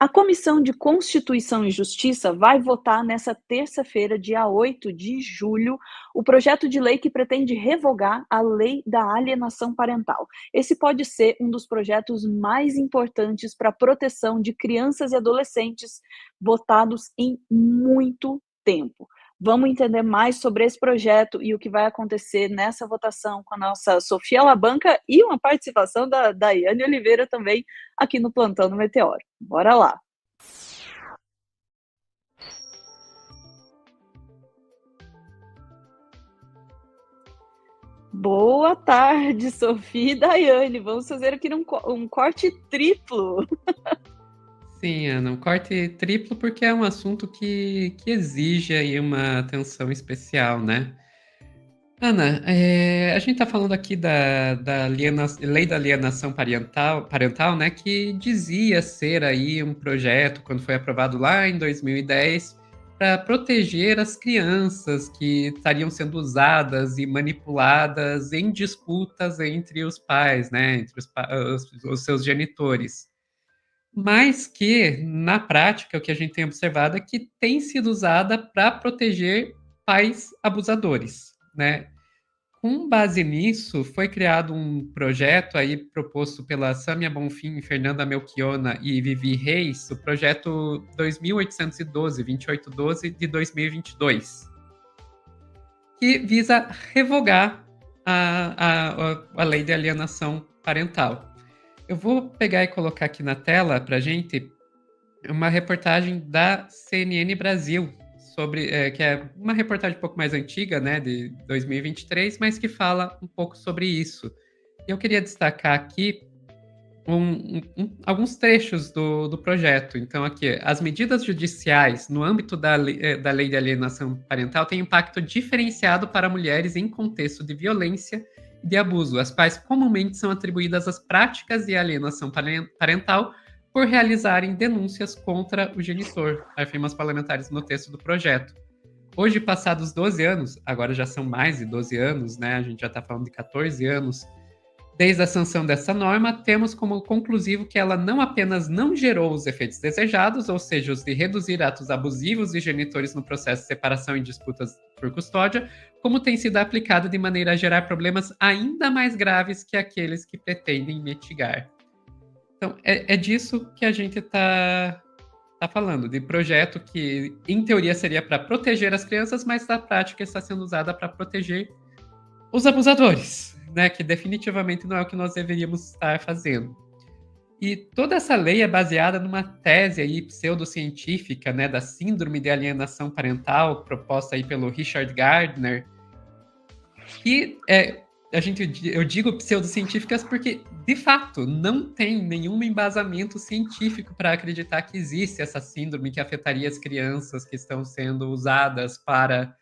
A Comissão de Constituição e Justiça vai votar nesta terça-feira, dia 8 de julho, o projeto de lei que pretende revogar a Lei da Alienação Parental. Esse pode ser um dos projetos mais importantes para a proteção de crianças e adolescentes votados em muito tempo. Vamos entender mais sobre esse projeto e o que vai acontecer nessa votação com a nossa Sofia Labanca e uma participação da Daiane Oliveira também aqui no Plantão do Meteoro. Bora lá! Boa tarde, Sofia e Daiane. Vamos fazer aqui um corte triplo. Sim, Ana, um corte triplo porque é um assunto que exige aí uma atenção especial, né? Ana, a gente está falando aqui da Lei da Alienação Parental, né, que dizia ser aí um projeto, quando foi aprovado lá em 2010, para proteger as crianças que estariam sendo usadas e manipuladas em disputas entre os pais, né, entre os seus genitores. Mas que, na prática, o que a gente tem observado é que tem sido usada para proteger pais abusadores, né? Com base nisso, foi criado um projeto aí proposto pela Sâmia Bonfim, Fernanda Melchiona e Vivi Reis, o projeto 2812 de 2022, que visa revogar a lei de alienação parental. Eu vou pegar e colocar aqui na tela para a gente uma reportagem da CNN Brasil, que é uma reportagem um pouco mais antiga, né, de 2023, mas que fala um pouco sobre isso. Eu queria destacar aqui alguns trechos do projeto. Então, aqui, as medidas judiciais no âmbito da lei de alienação parental têm impacto diferenciado para mulheres em contexto de violência e de abuso, as quais comumente são atribuídas às práticas de alienação parental por realizarem denúncias contra o genitor, afirmam os parlamentares no texto do projeto. Hoje, passados 12 anos, agora já são mais de 12 anos, né? A gente já está falando de 14 anos, desde a sanção dessa norma, temos como conclusivo que ela não apenas não gerou os efeitos desejados, ou seja, os de reduzir atos abusivos de genitores no processo de separação e disputas por custódia, como tem sido aplicada de maneira a gerar problemas ainda mais graves que aqueles que pretendem mitigar. Então, é disso que a gente está falando, de projeto que, em teoria, seria para proteger as crianças, mas na prática está sendo usada para proteger os abusadores, né? Que definitivamente não é o que nós deveríamos estar fazendo. E toda essa lei é baseada numa tese aí pseudocientífica, né, da síndrome de alienação parental, proposta aí pelo Richard Gardner, que eu digo pseudocientíficas porque, de fato, não tem nenhum embasamento científico para acreditar que existe essa síndrome que afetaria as crianças que estão sendo usadas para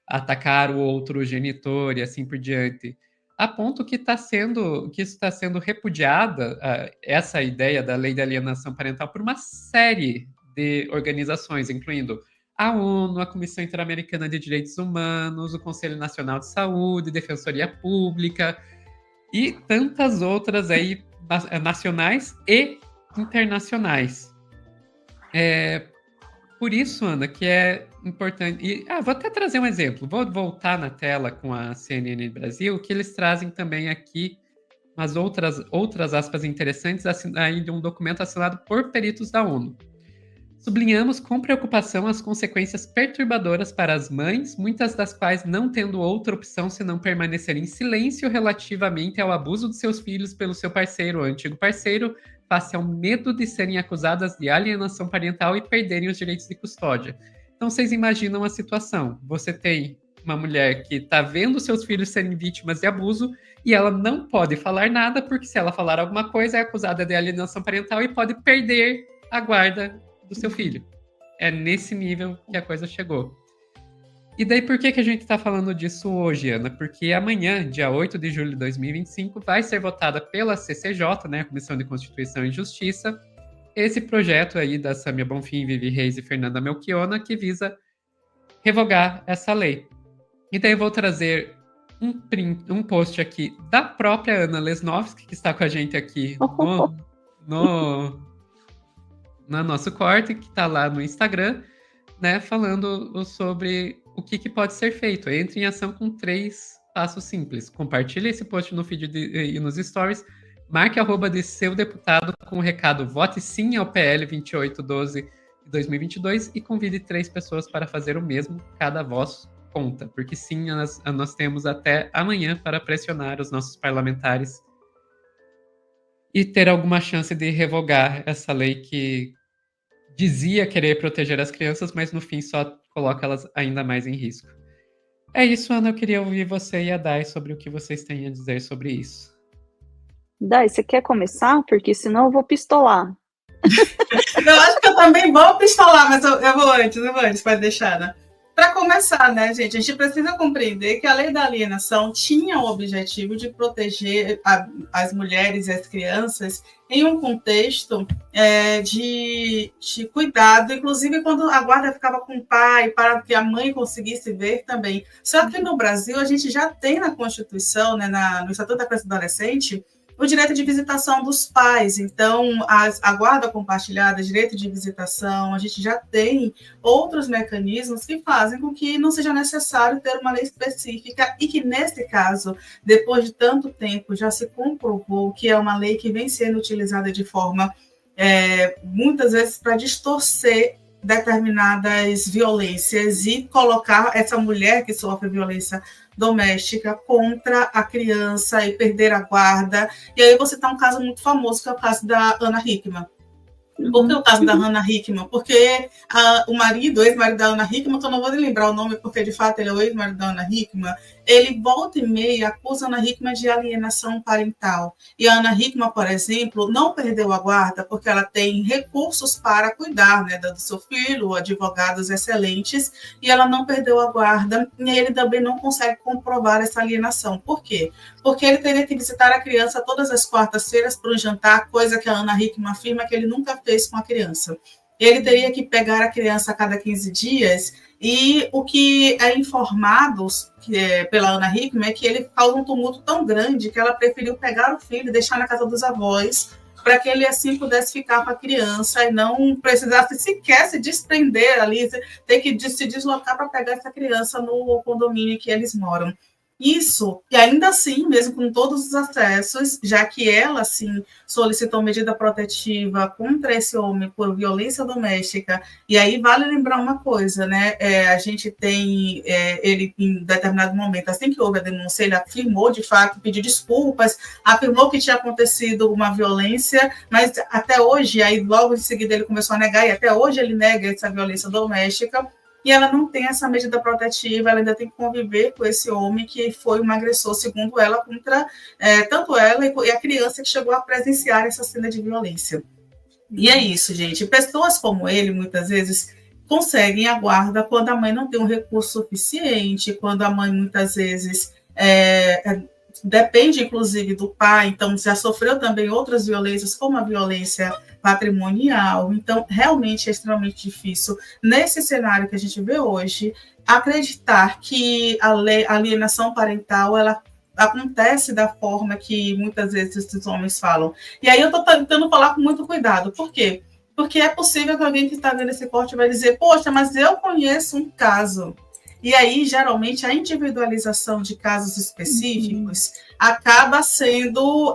atacar o outro genitor e assim por diante. A ponto que isso está sendo repudiada, essa ideia da lei da alienação parental, por uma série de organizações, incluindo a ONU, a Comissão Interamericana de Direitos Humanos, o Conselho Nacional de Saúde, Defensoria Pública e tantas outras aí, nacionais e internacionais. Por isso, Ana, que é importante. Vou até trazer um exemplo. Vou voltar na tela com a CNN Brasil, que eles trazem também aqui umas outras aspas interessantes aí de um documento assinado por peritos da ONU. Sublinhamos com preocupação as consequências perturbadoras para as mães, muitas das quais não tendo outra opção senão permanecer em silêncio relativamente ao abuso de seus filhos pelo seu parceiro ou antigo parceiro, face ao medo de serem acusadas de alienação parental e perderem os direitos de custódia. Então, vocês imaginam a situação. Você tem uma mulher que está vendo seus filhos serem vítimas de abuso e ela não pode falar nada, porque se ela falar alguma coisa é acusada de alienação parental e pode perder a guarda do seu filho. É nesse nível que a coisa chegou. E daí por que a gente está falando disso hoje, Ana? Porque amanhã, dia 8 de julho de 2025, vai ser votada pela CCJ, né, a Comissão de Constituição e Justiça, esse projeto aí da Sâmia Bonfim, Vivi Reis e Fernanda Melchiona, que visa revogar essa lei. E daí eu vou trazer um post aqui da própria Ana Lesnovski, que está com a gente aqui no nosso corte, que está lá no Instagram, né, falando sobre o que pode ser feito. Entre em ação com 3 passos simples. Compartilhe esse post no feed e nos stories. Marque @ de seu deputado com o recado "Vote sim ao PL 2812 de 2022" e convide 3 pessoas para fazer o mesmo. Cada voz conta, porque sim, nós temos até amanhã para pressionar os nossos parlamentares e ter alguma chance de revogar essa lei que dizia querer proteger as crianças, mas no fim só coloca elas ainda mais em risco. É isso, Ana. Eu queria ouvir você e a Dai sobre o que vocês têm a dizer sobre isso. Dai, você quer começar? Porque senão eu vou pistolar. Eu acho que eu também vou pistolar, mas eu vou antes, pode deixar, né? Para começar, né, gente, a gente precisa compreender que a lei da alienação tinha o objetivo de proteger as mulheres e as crianças em um contexto de cuidado, inclusive quando a guarda ficava com o pai, para que a mãe conseguisse ver também. Só que no Brasil, a gente já tem na Constituição, né, no Estatuto da Criança e do Adolescente, o direito de visitação dos pais. Então, a guarda compartilhada, direito de visitação, a gente já tem outros mecanismos que fazem com que não seja necessário ter uma lei específica e que, nesse caso, depois de tanto tempo, já se comprovou que é uma lei que vem sendo utilizada de forma, muitas vezes, para distorcer determinadas violências e colocar essa mulher que sofre violência doméstica contra a criança e perder a guarda. E aí você tem um caso muito famoso, que é o caso da Ana Hickman. Por que o caso da Hannah Hickman? Porque o ex-marido da Ana Hickman, que eu não vou lembrar o nome, porque de fato ele é o ex-marido da Ana Hickman, ele volta e meia acusa a Ana Hickman de alienação parental. E a Ana Hickman, por exemplo, não perdeu a guarda porque ela tem recursos para cuidar, né, do seu filho, advogados excelentes, e ela não perdeu a guarda, e ele também não consegue comprovar essa alienação. Por quê? Porque ele teria que visitar a criança todas as quartas-feiras para um jantar, coisa que a Ana Hickman afirma que ele nunca fez com a criança. Ele teria que pegar a criança a cada 15 dias, e o que é informado pela Ana Hickman é que ele causou um tumulto tão grande que ela preferiu pegar o filho e deixar na casa dos avós, para que ele assim pudesse ficar com a criança e não precisasse sequer se desprender ali, ter que se deslocar para pegar essa criança no condomínio que eles moram. Isso, e ainda assim, mesmo com todos os acessos, já que ela, assim, solicitou medida protetiva contra esse homem por violência doméstica, e aí vale lembrar uma coisa, né, a gente tem, ele em determinado momento, assim que houve a denúncia, ele afirmou, de fato, pediu desculpas, afirmou que tinha acontecido uma violência, mas até hoje, aí logo em seguida ele começou a negar, e até hoje ele nega essa violência doméstica, e ela não tem essa medida protetiva, ela ainda tem que conviver com esse homem que foi um agressor, segundo ela, contra tanto ela e a criança que chegou a presenciar essa cena de violência. E é isso, gente. Pessoas como ele, muitas vezes, conseguem a guarda quando a mãe não tem um recurso suficiente, quando a mãe, muitas vezes, depende, inclusive, do pai, então já sofreu também outras violências, como a violência patrimonial. Então, realmente é extremamente difícil, nesse cenário que a gente vê hoje, acreditar que a alienação parental, ela acontece da forma que muitas vezes esses homens falam. E aí eu estou tentando falar com muito cuidado. Por quê? Porque é possível que alguém que está vendo esse corte vai dizer, poxa, mas eu conheço um caso. E aí, geralmente, a individualização de casos específicos acaba sendo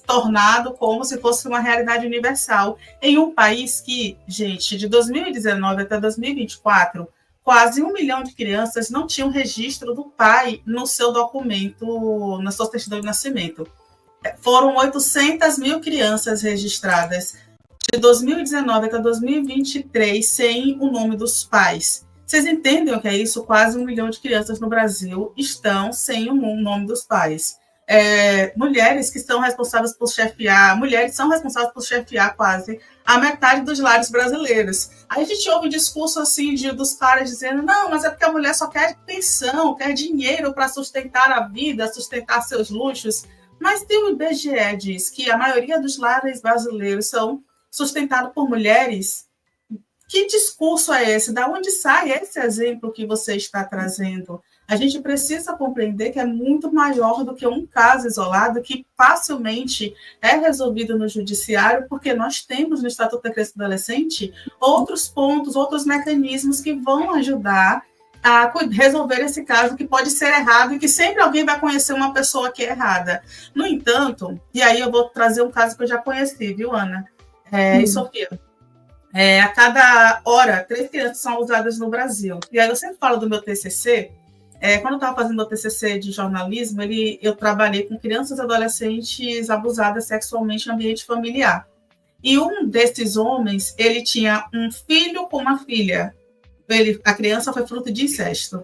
tornado como se fosse uma realidade universal em um país que, gente, de 2019 até 2024, quase 1 milhão de crianças não tinham registro do pai no seu documento, na sua certidão de nascimento. Foram 800 mil crianças registradas de 2019 até 2023 sem o nome dos pais. Vocês entendem o que é isso? Quase 1 milhão de crianças no Brasil estão sem o nome dos pais. Mulheres que são responsáveis por chefiar, mulheres são responsáveis por chefiar quase a metade dos lares brasileiros. Aí a gente ouve um discurso assim dos caras dizendo, não, mas é porque a mulher só quer pensão, quer dinheiro para sustentar a vida, sustentar seus luxos. Mas o IBGE diz que a maioria dos lares brasileiros são sustentados por mulheres Que discurso é esse? Da onde sai esse exemplo que você está trazendo? A gente precisa compreender que é muito maior do que um caso isolado que facilmente é resolvido no judiciário, porque nós temos no Estatuto da Criança e do Adolescente outros pontos, outros mecanismos que vão ajudar a resolver esse caso que pode ser errado e que sempre alguém vai conhecer uma pessoa que é errada. No entanto, e aí eu vou trazer um caso que eu já conheci, viu, Ana? E Sofia. A cada hora, 3 crianças são abusadas no Brasil. E aí eu sempre falo do meu TCC. Quando eu estava fazendo meu TCC de jornalismo, eu trabalhei com crianças e adolescentes abusadas sexualmente em ambiente familiar. E um desses homens, ele tinha um filho com uma filha. A criança foi fruto de incesto.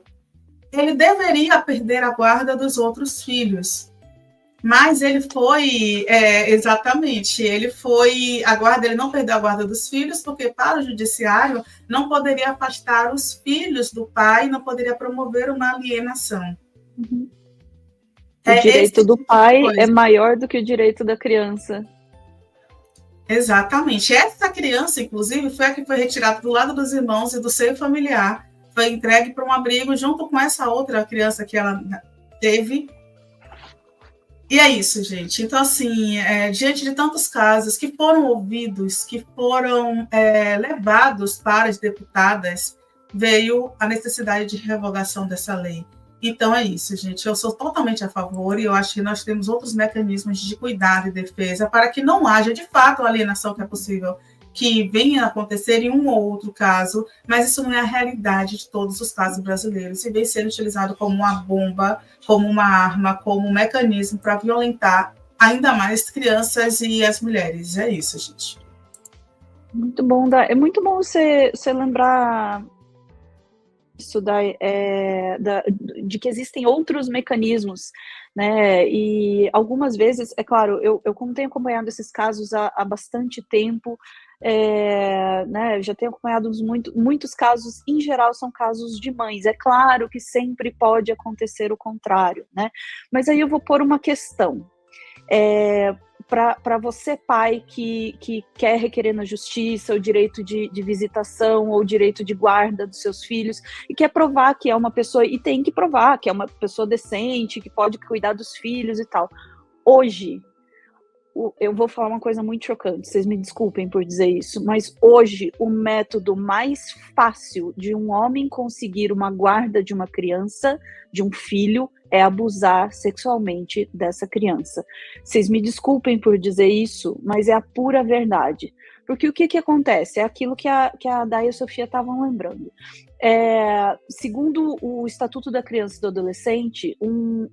Ele deveria perder a guarda dos outros filhos. Mas ele foi, exatamente, ele não perdeu a guarda dos filhos, porque para o judiciário não poderia afastar os filhos do pai, não poderia promover uma alienação. Uhum. O direito do pai é maior do que o direito da criança. Exatamente. Essa criança, inclusive, foi a que foi retirada do lado dos irmãos e do seio familiar, foi entregue para um abrigo junto com essa outra criança que ela teve. E é isso, gente. Então, assim, diante de tantos casos que foram ouvidos, que foram levados para as deputadas, veio a necessidade de revogação dessa lei. Então, é isso, gente. Eu sou totalmente a favor e eu acho que nós temos outros mecanismos de cuidado e defesa para que não haja, de fato, a alienação que é possível que venha a acontecer em um ou outro caso, mas isso não é a realidade de todos os casos brasileiros, e vem sendo utilizado como uma bomba, como uma arma, como um mecanismo para violentar ainda mais crianças e as mulheres. É isso, gente. Muito bom, é muito bom você lembrar isso de que existem outros mecanismos, né? E algumas vezes, é claro, eu como tenho acompanhado esses casos há bastante tempo, né, já tenho acompanhado muitos casos, em geral são casos de mães. É claro que sempre pode acontecer o contrário, né? Mas aí eu vou pôr uma questão. Para você, pai, que quer requerer na justiça o direito de visitação ou o direito de guarda dos seus filhos e quer provar que é uma pessoa, e tem que provar que é uma pessoa decente, que pode cuidar dos filhos e tal. Hoje, eu vou falar uma coisa muito chocante, vocês me desculpem por dizer isso, mas hoje o método mais fácil de um homem conseguir uma guarda de uma criança, de um filho, é abusar sexualmente dessa criança. Vocês me desculpem por dizer isso, mas é a pura verdade. Porque o que acontece? É aquilo que a Day e a Sofia estavam lembrando. Segundo o Estatuto da Criança e do Adolescente, um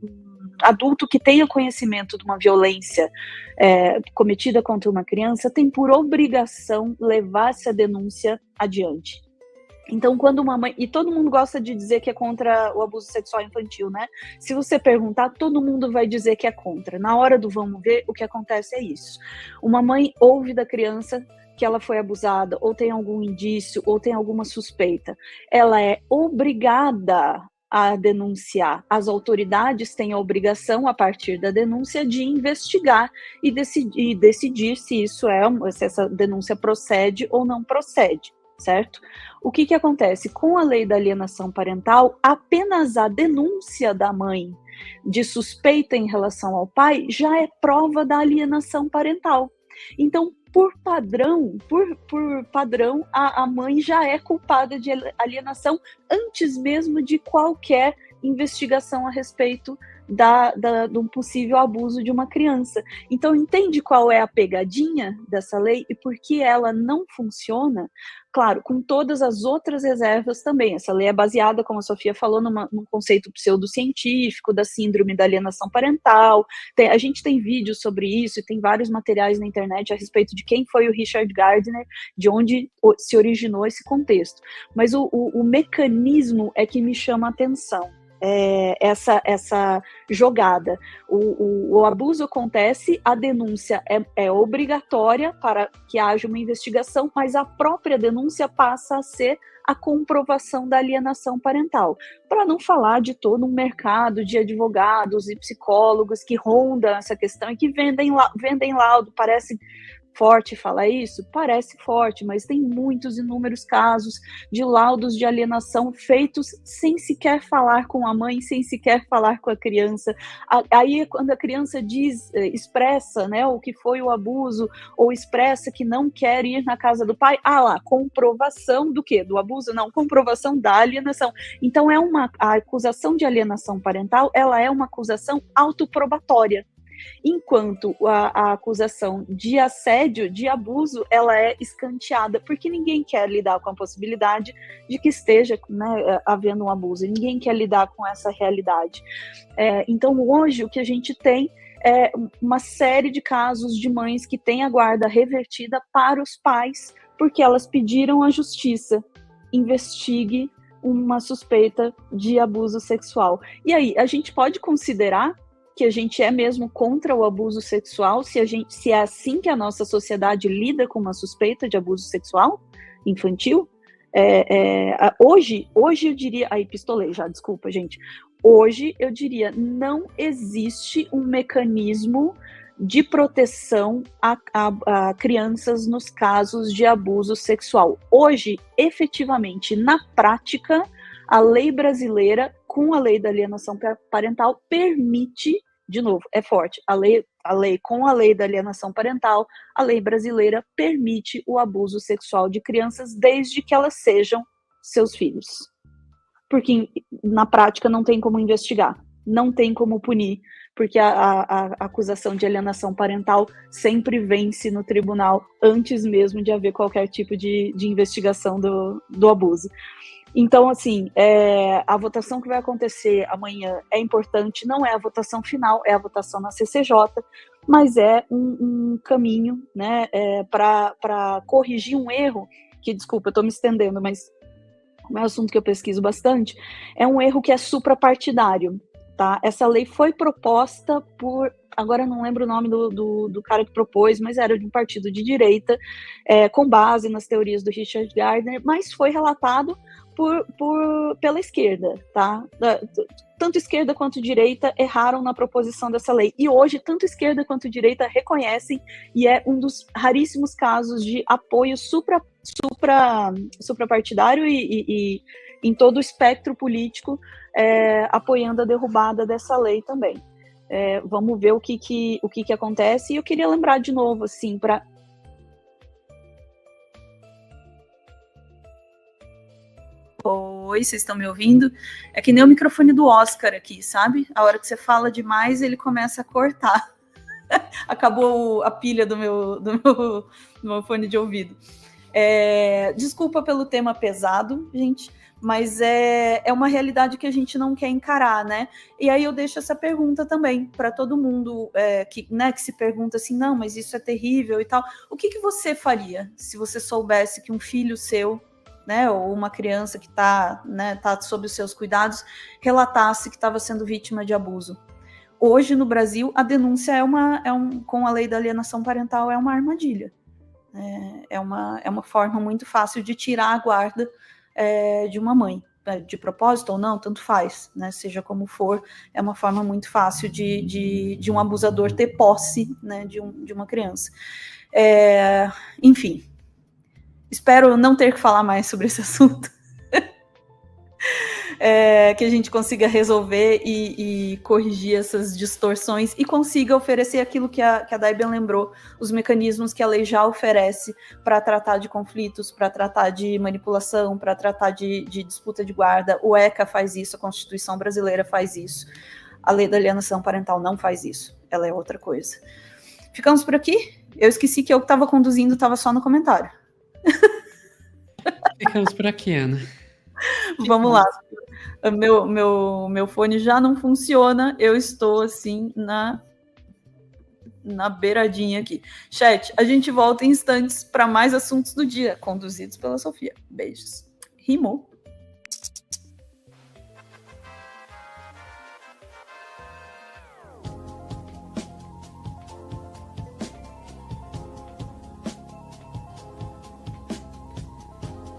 adulto que tenha conhecimento de uma violência cometida contra uma criança tem por obrigação levar essa denúncia adiante. Então, quando uma mãe... E todo mundo gosta de dizer que é contra o abuso sexual infantil, né? Se você perguntar, todo mundo vai dizer que é contra. Na hora do vamos ver, o que acontece é isso. Uma mãe ouve da criança que ela foi abusada, ou tem algum indício, ou tem alguma suspeita. Ela é obrigada a denunciar. As autoridades têm a obrigação, a partir da denúncia, de investigar e decidir se se essa denúncia procede ou não procede, certo? O que acontece? Com a lei da alienação parental, apenas a denúncia da mãe de suspeita em relação ao pai já é prova da alienação parental. Então, por padrão, a mãe já é culpada de alienação antes mesmo de qualquer investigação a respeito de um possível abuso de uma criança. Então, entende qual é a pegadinha dessa lei e por que ela não funciona? Claro, com todas as outras reservas também. Essa lei é baseada, como a Sofia falou, num conceito pseudocientífico da síndrome da alienação parental. A gente tem vídeos sobre isso e tem vários materiais na internet a respeito de quem foi o Richard Gardner, de onde se originou esse contexto. Mas o mecanismo é que me chama a atenção. Essa jogada. O abuso acontece, a denúncia é obrigatória para que haja uma investigação, mas a própria denúncia passa a ser a comprovação da alienação parental. Para não falar de todo um mercado de advogados e psicólogos que ronda essa questão e que vendem laudo, forte falar isso? Parece forte, mas tem muitos inúmeros casos de laudos de alienação feitos sem sequer falar com a mãe, sem sequer falar com a criança. Aí, quando a criança expressa, né, o que foi o abuso, ou expressa que não quer ir na casa do pai, lá, comprovação do quê? Do abuso? Não, comprovação da alienação. Então, a acusação de alienação parental, ela é uma acusação autoprobatória. Enquanto a acusação de assédio, de abuso, ela é escanteada, porque ninguém quer lidar com a possibilidade de que esteja, né, havendo um abuso, ninguém quer lidar com essa realidade. Então, hoje, o que a gente tem é uma série de casos de mães que têm a guarda revertida para os pais, porque elas pediram à justiça, investigue uma suspeita de abuso sexual. E aí, a gente pode considerar que a gente é mesmo contra o abuso sexual, se é assim que a nossa sociedade lida com uma suspeita de abuso sexual infantil? Hoje eu diria... Aí, pistolei já, desculpa, gente. Hoje eu diria, não existe um mecanismo de proteção a crianças nos casos de abuso sexual. Hoje, efetivamente, na prática, a lei brasileira, com a lei da alienação parental, permite, de novo, é forte, com a lei da alienação parental, a lei brasileira permite o abuso sexual de crianças desde que elas sejam seus filhos. Porque na prática não tem como investigar, não tem como punir, porque a acusação de alienação parental sempre vence no tribunal antes mesmo de haver qualquer tipo de investigação do abuso. Então, assim, a votação que vai acontecer amanhã é importante, não é a votação final, é a votação na CCJ, mas é um caminho, né, para corrigir um erro, que, desculpa, eu estou me estendendo, mas como é um assunto que eu pesquiso bastante, é um erro que é suprapartidário, tá? Essa lei foi proposta por... Agora eu não lembro o nome do cara que propôs, mas era de um partido de direita, com base nas teorias do Richard Gardner, mas foi relatado pela esquerda, tá? Tanto esquerda quanto direita erraram na proposição dessa lei. E hoje, tanto esquerda quanto direita reconhecem, e é um dos raríssimos casos de apoio suprapartidário e em todo o espectro político, apoiando a derrubada dessa lei também. Vamos ver o que acontece. E eu queria lembrar de novo, assim, para... Oi, vocês estão me ouvindo? É que nem o microfone do Oscar aqui, sabe? A hora que você fala demais, ele começa a cortar. Acabou a pilha do meu fone de ouvido. Desculpa pelo tema pesado, gente, mas é uma realidade que a gente não quer encarar, né? E aí eu deixo essa pergunta também para todo mundo que se pergunta assim, não, mas isso é terrível e tal. O que você faria se você soubesse que um filho seu, né, ou uma criança que tá sob os seus cuidados, relatasse que estava sendo vítima de abuso? Hoje, no Brasil, a denúncia com a lei da alienação parental é uma armadilha. É uma forma muito fácil de tirar a guarda de uma mãe. De propósito ou não, tanto faz, né? Seja como for, é uma forma muito fácil de um abusador ter posse, né, de uma criança. Enfim, espero não ter que falar mais sobre esse assunto. Que a gente consiga resolver e corrigir essas distorções e consiga oferecer aquilo que a Day bem lembrou, os mecanismos que a lei já oferece para tratar de conflitos, para tratar de manipulação, para tratar de disputa de guarda. O ECA faz isso, a Constituição brasileira faz isso. A lei da alienação parental não faz isso, ela é outra coisa. Ficamos por aqui? Eu esqueci que eu que estava conduzindo, estava só no comentário. Ficamos por aqui, Ana. Vamos lá. Meu fone já não funciona. Eu estou assim na beiradinha aqui. Chat, a gente volta em instantes para mais assuntos do dia, conduzidos pela Sofia. Beijos. Rimou.